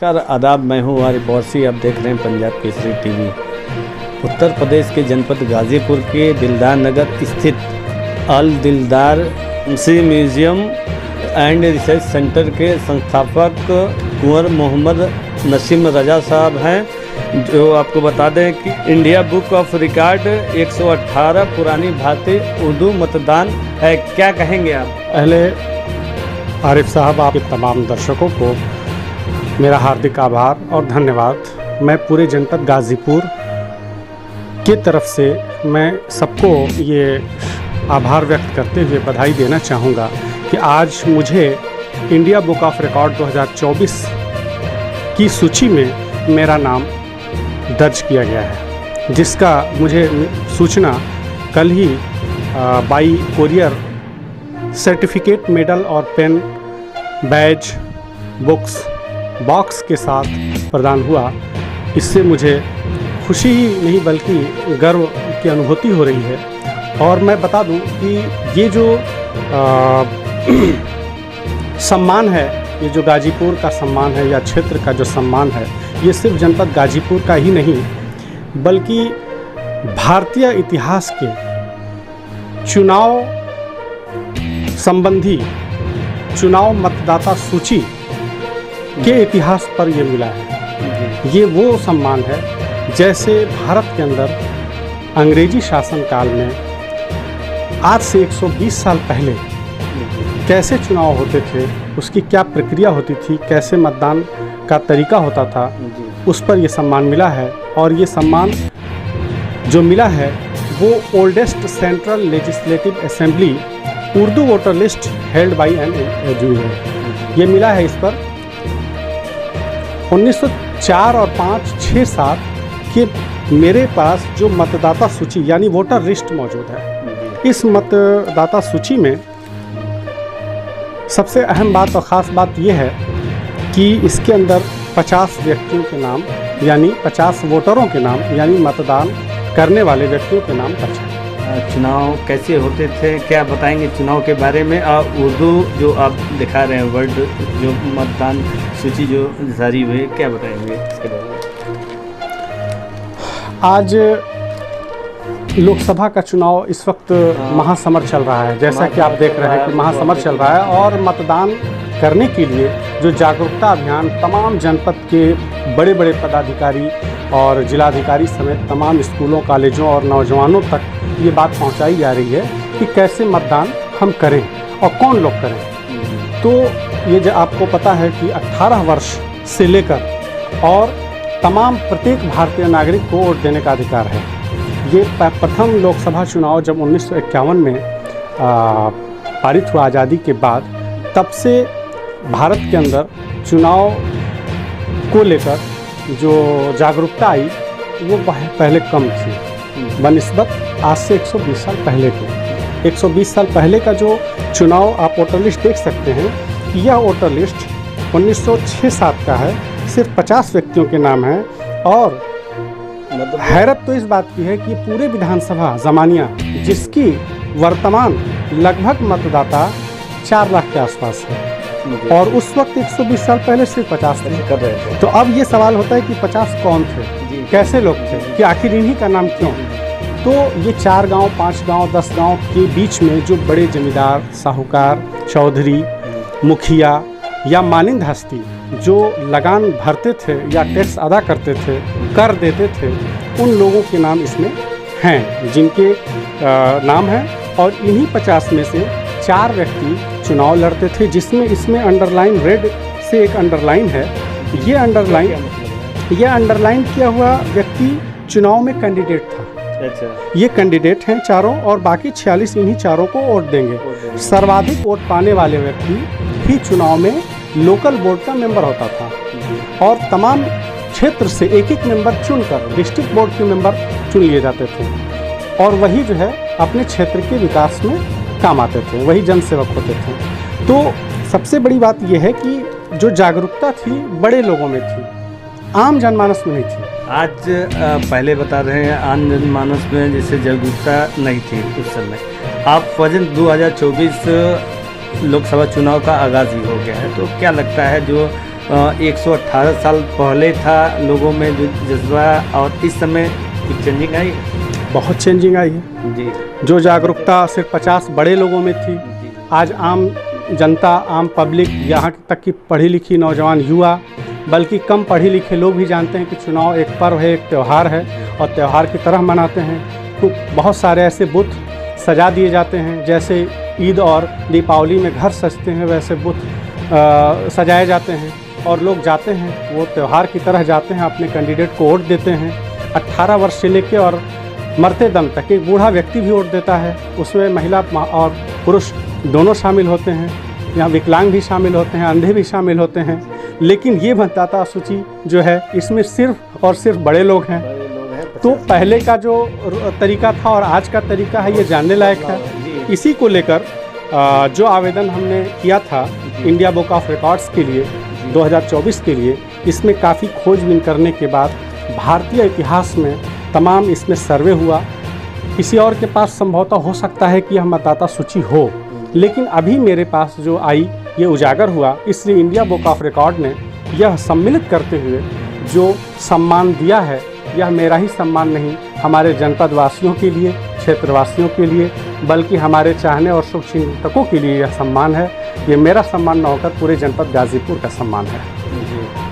नमस्कार आदाब, मैं हूँ वारिफ बौरसी। आप देख रहे हैं पंजाब केसरी टीवी। उत्तर प्रदेश के जनपद गाज़ीपुर के दिलदार नगर स्थित अल दिलदार म्यूज़ियम एंड रिसर्च सेंटर के संस्थापक कुंवर मोहम्मद नसीम रजा साहब हैं, जो आपको बता दें कि इंडिया बुक ऑफ रिकॉर्ड 118 पुरानी भारतीय उर्दू मतदान है। क्या कहेंगे आप? पहले आरिफ साहब, आपके तमाम दर्शकों को मेरा हार्दिक आभार और धन्यवाद। मैं पूरे जनपद गाज़ीपुर की तरफ से मैं सबको ये आभार व्यक्त करते हुए बधाई देना चाहूँगा कि आज मुझे इंडिया बुक ऑफ रिकॉर्ड 2024 की सूची में मेरा नाम दर्ज किया गया है, जिसका मुझे सूचना कल ही बाई कोरियर सर्टिफिकेट, मेडल और पेन, बैज, बुक्स बॉक्स के साथ प्रदान हुआ। इससे मुझे खुशी ही नहीं बल्कि गर्व की अनुभूति हो रही है। और मैं बता दूं कि ये जो सम्मान है, ये जो गाज़ीपुर का सम्मान है या क्षेत्र का जो सम्मान है, ये सिर्फ जनपद गाज़ीपुर का ही नहीं बल्कि भारतीय इतिहास के चुनाव संबंधी, चुनाव मतदाता सूची के इतिहास पर ये मिला है। ये वो सम्मान है जैसे भारत के अंदर अंग्रेजी शासन काल में आज से 120 साल पहले कैसे चुनाव होते थे, उसकी क्या प्रक्रिया होती थी, कैसे मतदान का तरीका होता था, उस पर ये सम्मान मिला है। और ये सम्मान जो मिला है वो oldest central legislative assembly Urdu voter list held by an है। ये मिला है इस पर 1904 और 5, 6, 7 के मेरे पास जो मतदाता सूची यानी वोटर लिस्ट मौजूद है। इस मतदाता सूची में सबसे अहम बात और ख़ास बात यह है कि इसके अंदर 50 व्यक्तियों के नाम यानी 50 वोटरों के नाम यानी मतदान करने वाले व्यक्तियों के नाम दर्ज हैं। चुनाव कैसे होते थे, क्या बताएंगे चुनाव के बारे में? उर्दू जो आप दिखा रहे हैं वर्ड, जो मतदान सूची जो जारी हुई, क्या बताएंगे इसके बारे में? आज लोकसभा का चुनाव इस वक्त महासमर चल रहा है, जैसा कि आप देख रहे हैं कि महासमर चल रहा है। और मतदान करने के लिए जो जागरूकता अभियान तमाम जनपद के बड़े बड़े पदाधिकारी और जिलाधिकारी समेत तमाम स्कूलों, कॉलेजों और नौजवानों तक ये बात पहुंचाई जा रही है कि कैसे मतदान हम करें और कौन लोग करें। तो ये जो आपको पता है कि 18 वर्ष से लेकर और तमाम प्रत्येक भारतीय नागरिक को वोट देने का अधिकार है। ये प्रथम लोकसभा चुनाव जब 1951 में पारित हुआ आज़ादी के बाद, तब से भारत के अंदर चुनाव को लेकर जो जागरूकता आई वो पहले कम थी बनिस्बत आज से 120 साल पहले के। 120 साल पहले का जो चुनाव आप वोटर लिस्ट देख सकते हैं, यह वोटर लिस्ट 1906-7 का है, सिर्फ 50 व्यक्तियों के नाम हैं। और हैरत तो इस बात की है कि पूरे विधानसभा ज़मानिया, जिसकी वर्तमान लगभग मतदाता 4 लाख के आसपास है, और उस वक्त 120 साल पहले सिर्फ 50 कर रहे थे। तो अब ये सवाल होता है कि 50 कौन थे, कैसे लोग थे, कि आखिर इन्हीं का नाम क्यों? तो ये 4 गांव, 5 गांव, 10 गांव के बीच में जो बड़े जमींदार, साहूकार, चौधरी, मुखिया या मानिंद हस्ती जो लगान भरते थे या टैक्स अदा करते थे, कर देते थे, उन लोगों के नाम इसमें हैं, जिनके नाम हैं। और इन्हीं 50 में से 4 व्यक्ति चुनाव लड़ते थे, जिसमें इसमें अंडरलाइन रेड से एक अंडरलाइन है। ये अंडरलाइन किया हुआ व्यक्ति चुनाव में कैंडिडेट था। अच्छा। ये कैंडिडेट हैं चारों, और बाकी 46 इन्हीं चारों को वोट देंगे। सर्वाधिक वोट पाने वाले व्यक्ति भी चुनाव में लोकल बोर्ड का मेंबर होता था। और तमाम क्षेत्र से एक एक मेंबर चुनकर डिस्ट्रिक्ट बोर्ड के मेंबर चुन लिए जाते थे, और वही जो है अपने क्षेत्र के विकास में काम आते थे, वही जनसेवक होते थे। तो सबसे बड़ी बात यह है कि जो जागरूकता थी बड़े लोगों में थी, आम जनमानस में नहीं थी। आज पहले बता रहे हैं आम जनमानस में जैसे जागरूकता नहीं थी उस समय। आप वजन 2024 लोकसभा चुनाव का आगाज़ ही हो गया है, तो क्या लगता है जो 118 साल पहले था लोगों में जो जज्बा, और इस समय कुछ चेंजिंग आई है? बहुत चेंजिंग आई है जी जो जागरूकता सिर्फ 50 बड़े लोगों में थी, जी आज आम जनता, आम पब्लिक, यहाँ तक कि पढ़ी लिखी नौजवान युवा, बल्कि कम पढ़े लिखे लोग भी जानते हैं कि चुनाव एक पर्व है, एक त्यौहार है और त्यौहार की तरह मनाते हैं। तो बहुत सारे ऐसे बुत सजा दिए जाते हैं, जैसे ईद और दीपावली में घर सजते हैं वैसे बुत सजाए जाते हैं और लोग जाते हैं, वो त्यौहार की तरह जाते हैं, अपने कैंडिडेट को वोट देते हैं। 18 वर्ष से लेकर और मरते दम तक एक बूढ़ा व्यक्ति भी वोट देता है, उसमें महिला और पुरुष दोनों शामिल होते हैं, यहाँ विकलांग भी शामिल होते हैं, अंधे भी शामिल होते हैं। लेकिन ये मतदाता सूची जो है इसमें सिर्फ और सिर्फ बड़े लोग हैं। तो पहले का जो तरीका था और आज का तरीका है ये जानने लायक है। इसी को लेकर जो आवेदन हमने किया था इंडिया बुक ऑफ रिकॉर्ड्स के लिए 2024 के लिए, इसमें काफ़ी खोजबीन करने के बाद भारतीय इतिहास में तमाम इसमें सर्वे हुआ। किसी और के पास संभवतः हो सकता है कि यह मतदाता सूची हो, लेकिन अभी मेरे पास जो आई ये उजागर हुआ, इसलिए इंडिया बुक ऑफ रिकॉर्ड ने यह सम्मिलित करते हुए जो सम्मान दिया है, यह मेरा ही सम्मान नहीं, हमारे जनपद वासियों के लिए, क्षेत्रवासियों के लिए, बल्कि हमारे चाहने और शुभचिंतकों के लिए यह सम्मान है। ये मेरा सम्मान न होकर पूरे जनपद गाजीपुर का सम्मान है।